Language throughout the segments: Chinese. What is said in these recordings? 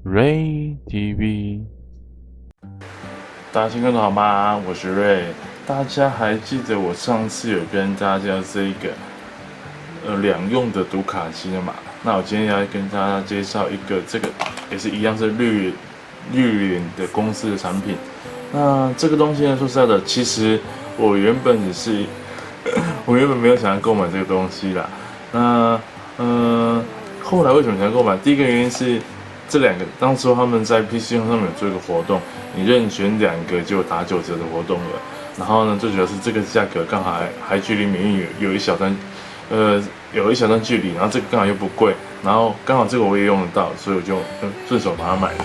Ray TV，大家新观众好吗？我是 Ray。大家还记得我上次有跟大家这个两用的读卡机了嘛？那我今天要跟大家介绍一个这个也是一样是绿联的公司的产品。那这个东西呢，说实在的，其实我原本没有想要购买这个东西啦。那后来为什么想要购买？第一个原因是这两个，当初他们在 PC 上面有做一个活动，你任选两个就打9折的活动了。然后呢，最主要是这个价格刚好还距离免运有一小段距离，然后这个刚好又不贵，然后刚好这个我也用得到，所以我就顺手把它买了。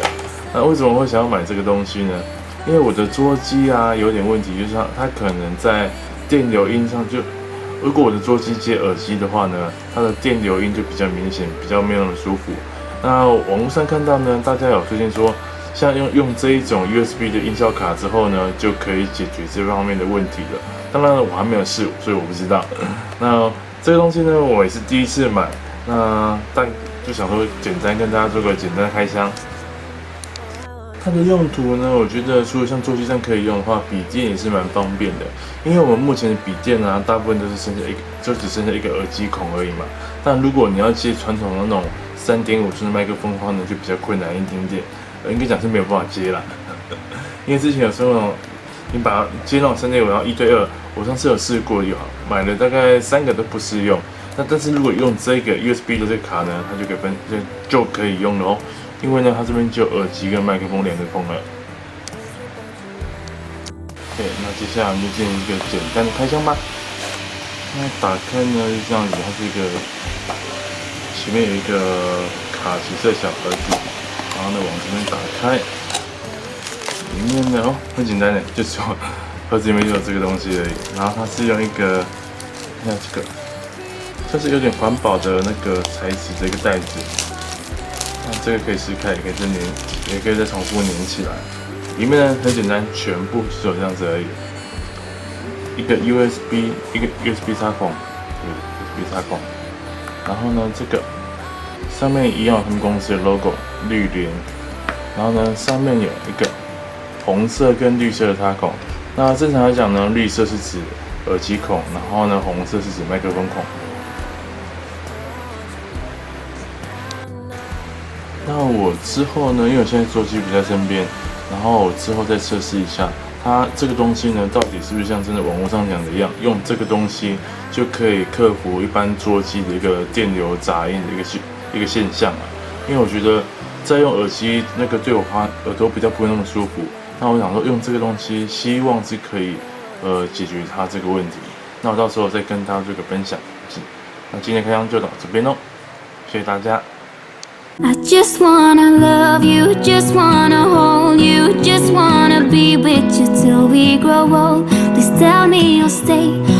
那为什么会想要买这个东西呢？因为我的桌机啊有点问题，就是它可能在电流音上如果我的桌机接耳机的话呢，它的电流音就比较明显，比较没有那么舒服。那网络上看到呢，大家有推荐说，像用这一种 USB 的音效卡之后呢，就可以解决这方面的问题了。当然了，我还没有试，所以我不知道。那这个东西呢，我也是第一次买，但就想说简单跟大家做个简单开箱。它的用途呢，我觉得除了像桌机上可以用的话，笔电也是蛮方便的。因为我们目前的笔电啊，大部分都是只剩下一个耳机孔而已嘛。但如果你要接传统的那种3.5寸的麦克风的话呢，就比较困难一点点。应该讲是没有办法接啦。因为之前有时候你把它接那种3.5，然后1对2，我上次有试过，买了大概3个都不适用。但是如果用这个 USB 的这个卡呢，它就可以用了哦。因为呢，它这边就有耳机跟麦克风连得通了。对，那接下来我们就进行一个简单的开箱吧。那打开呢是这样子，它是一个前面有一个卡其色小盒子，然后呢往这边打开，里面呢很简单的，就是盒子里面就有这个东西而已。然后它是用一个，看这个，算是有点环保的那个材质的一个袋子。那这个可以撕开，也可以也可以再重复粘起来。里面呢很简单，全部只有这样子而已。一个 USB 插孔，USB 插孔。然后呢，这个上面一样有他们公司的 logo 绿联。然后呢，上面有一个红色跟绿色的插孔。那正常来讲呢，绿色是指耳机孔，然后呢，红色是指麦克风孔。那我之后呢，因为我现在桌机不在身边，然后我之后再测试一下，它这个东西呢，到底是不是像真的网络上讲的一样，用这个东西就可以克服一般桌机的一个电流杂音的一个现象啊？因为我觉得在用耳机那个对我耳朵比较不会那么舒服，那我想说用这个东西，希望是可以解决它这个问题。那我到时候再跟大家做个分享。那今天开箱就到这边喽，谢谢大家。I just wanna love you, just wanna hold you, just wanna be with you till we grow old. Please tell me you'll stay.